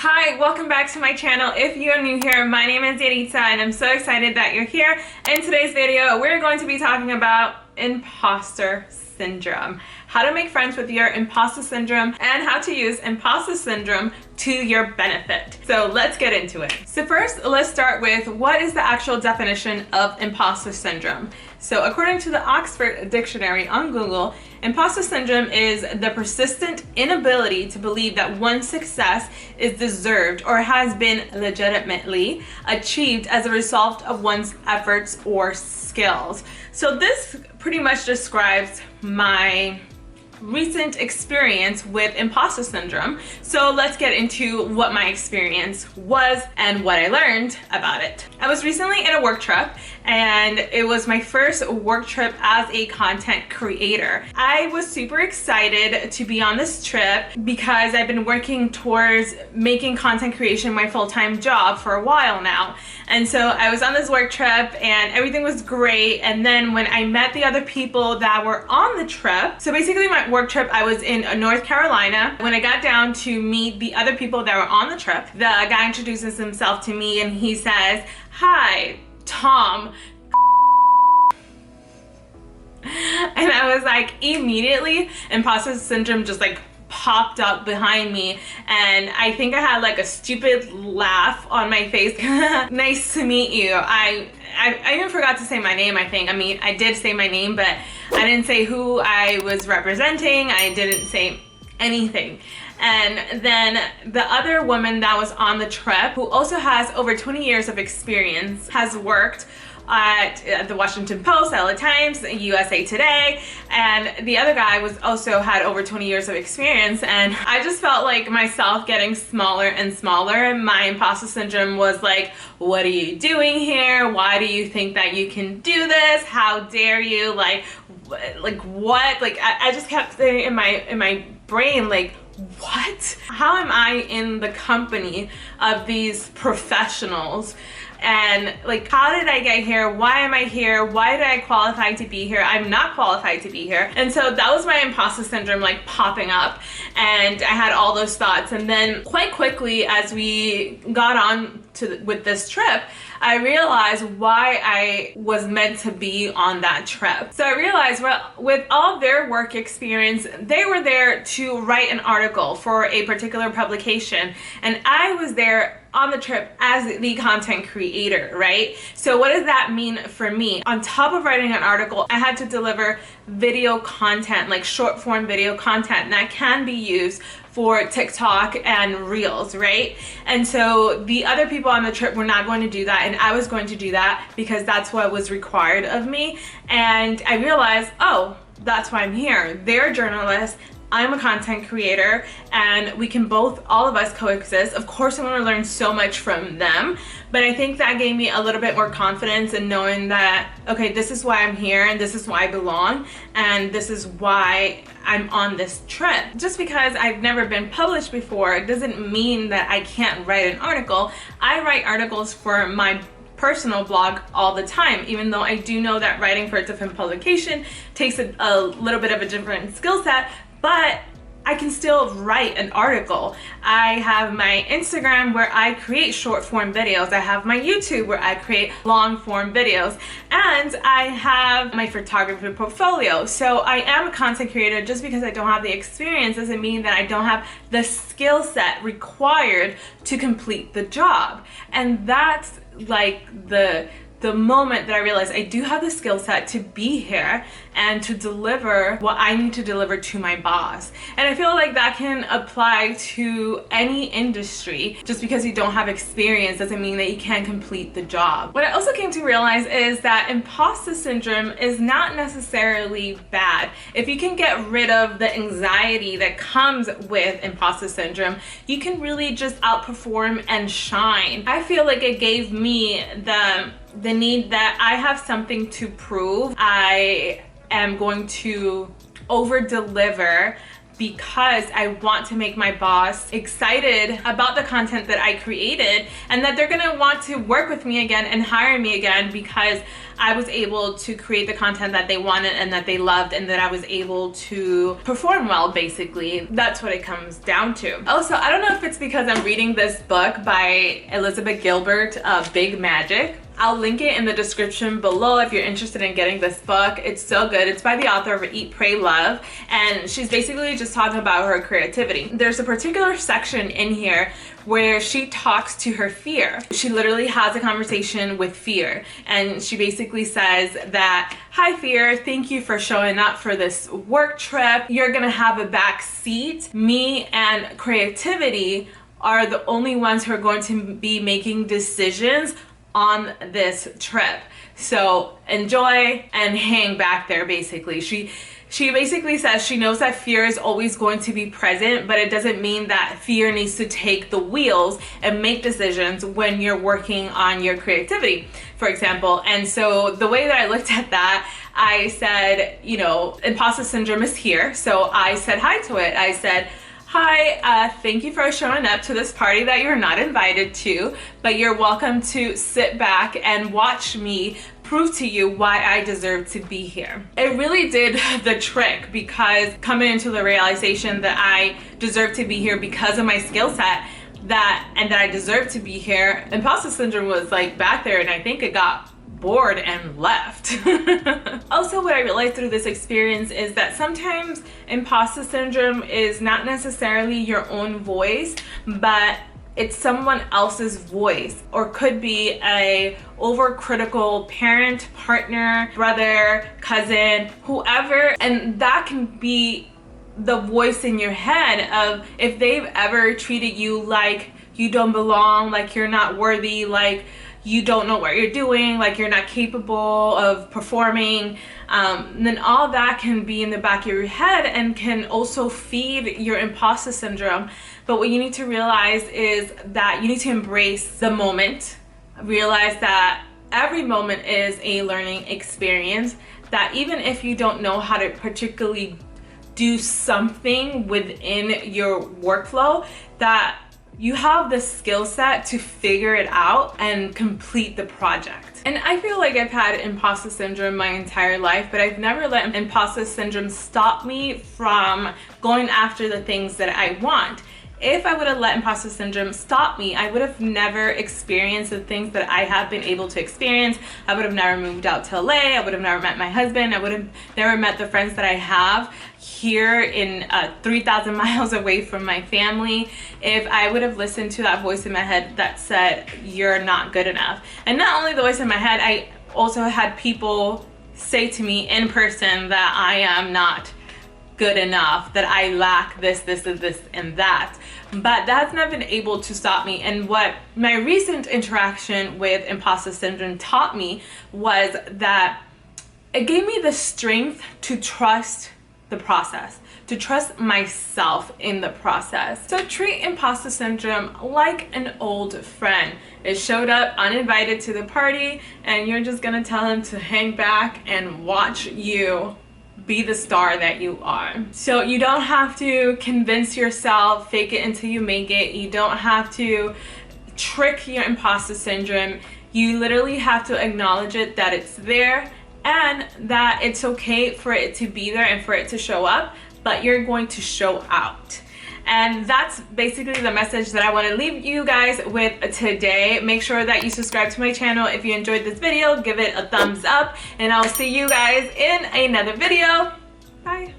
Hi, welcome back to my channel. If you're new here, my name is Yaritza and I'm so excited that you're here. In today's video, we're going to be talking about imposter syndrome, how to make friends with your imposter syndrome, and how to use imposter syndrome to your benefit. So let's get into it. So first, let's start with what is the actual definition of imposter syndrome. So according to the Oxford Dictionary on Google, imposter syndrome is the persistent inability to believe that one's success is deserved or has been legitimately achieved as a result of one's efforts or skills. So this pretty much describes my recent experience with imposter syndrome. So let's get into what my experience was and what I learned about it. I was recently in a work trip and it was my first work trip as a content creator. I was super excited to be on this trip because I've been working towards making content creation my full-time job for a while now. And so I was on this work trip and everything was great. And then when I met the other people that were on the trip, so basically my work trip, I was in North Carolina. When I got down to meet the other people that were on the trip, the guy introduces himself to me and he says, "Hi, Tom." And I was like, immediately imposter syndrome just like popped up behind me, and I think I had like a stupid laugh on my face. Nice to meet you. I even forgot to say my name, I think. I mean, I did say my name, but I didn't say who I was representing. I didn't say anything. And then the other woman that was on the trip, who also has over 20 years of experience, has worked at the Washington Post, LA Times, USA Today, and the other guy also had over 20 years of experience. And I just felt like myself getting smaller and smaller. My imposter syndrome was like, what are you doing here? Why do you think that you can do this? How dare you? Like what? Like I just kept saying in my brain, like, what? How am I in the company of these professionals? And like, how did I get here? Why am I here? Why did I qualify to be here? I'm not qualified to be here. And so that was my imposter syndrome like popping up, and I had all those thoughts. And then quite quickly, as we got on with this trip, I realized why I was meant to be on that trip. So I realized, well, with all their work experience, they were there to write an article for a particular publication, and I was there on the trip as the content creator, right? So what does that mean for me? On top of writing an article, I had to deliver video content, like short form video content that can be used for TikTok and Reels, right? And so the other people on the trip were not going to do that, and I was going to do that because that's what was required of me. And I realized, oh, that's why I'm here. They're journalists, I'm a content creator, and we can both, all of us, coexist. Of course, I'm gonna learn so much from them, but I think that gave me a little bit more confidence in knowing that, okay, this is why I'm here, and this is why I belong, and this is why I'm on this trip. Just because I've never been published before doesn't mean that I can't write an article. I write articles for my personal blog all the time, even though I do know that writing for a different publication takes a little bit of a different skill set, but I can still write an article. I have my Instagram where I create short form videos. I have my YouTube where I create long form videos. And I have my photography portfolio. So I am a content creator. Just because I don't have the experience doesn't mean that I don't have the skill set required to complete the job. And that's like the moment that I realized I do have the skill set to be here and to deliver what I need to deliver to my boss. And I feel like that can apply to any industry. Just because you don't have experience doesn't mean that you can't complete the job. What I also came to realize is that imposter syndrome is not necessarily bad. If you can get rid of the anxiety that comes with imposter syndrome, you can really just outperform and shine. I feel like it gave me the need that I have something to prove. I am going to over deliver because I want to make my boss excited about the content that I created, and that they're gonna want to work with me again and hire me again because I was able to create the content that they wanted and that they loved, and that I was able to perform well, basically. That's what it comes down to. Also, I don't know if it's because I'm reading this book by Elizabeth Gilbert, Big Magic. I'll link it in the description below if you're interested in getting this book. It's so good. It's by the author of Eat, Pray, Love, and she's basically just talking about her creativity. There's a particular section in here where she talks to her fear. She literally has a conversation with fear, and she basically says that, "Hi fear, thank you for showing up for this work trip. You're gonna have a back seat. Me and creativity are the only ones who are going to be making decisions on this trip. So enjoy and hang back there," basically. She basically says she knows that fear is always going to be present, but it doesn't mean that fear needs to take the wheels and make decisions when you're working on your creativity, for example. And so the way that I looked at that, I said, you know, imposter syndrome is here. So I said hi to it. I said, "Hi, thank you for showing up to this party that you're not invited to, but you're welcome to sit back and watch me prove to you why I deserve to be here." It really did the trick, because coming into the realization that I deserve to be here because of my skill set, and that I deserve to be here, imposter syndrome was like back there, and I think it got bored and left. Also, what I realized through this experience is that sometimes imposter syndrome is not necessarily your own voice, but it's someone else's voice, or could be a overcritical parent, partner, brother, cousin, whoever, and that can be the voice in your head of if they've ever treated you like you don't belong, like you're not worthy, like you don't know what you're doing, like you're not capable of performing, then all that can be in the back of your head and can also feed your imposter syndrome. But what you need to realize is that you need to embrace the moment, realize that every moment is a learning experience, that even if you don't know how to particularly do something within your workflow, that you have the skill set to figure it out and complete the project. And I feel like I've had imposter syndrome my entire life, but I've never let imposter syndrome stop me from going after the things that I want. If I would have let imposter syndrome stop me, I would have never experienced the things that I have been able to experience. I would have never moved out to LA. I would have never met my husband. I would have never met the friends that I have here in 3,000 miles away from my family, if I would have listened to that voice in my head that said, "You're not good enough." And not only the voice in my head, I also had people say to me in person that I am not good enough, that I lack this, and that. But that's not been able to stop me. And what my recent interaction with imposter syndrome taught me was that it gave me the strength to trust the process, to trust myself in the process. So treat imposter syndrome like an old friend. It showed up uninvited to the party, and you're just gonna tell him to hang back and watch you be the star that you are. So you don't have to convince yourself, fake it until you make it. You don't have to trick your imposter syndrome. You literally have to acknowledge it, that it's there, and that it's okay for it to be there and for it to show up, but you're going to show out. And that's basically the message that I want to leave you guys with today. Make sure that you subscribe to my channel if you enjoyed this video. Give it a thumbs up, and I'll see you guys in another video. Bye.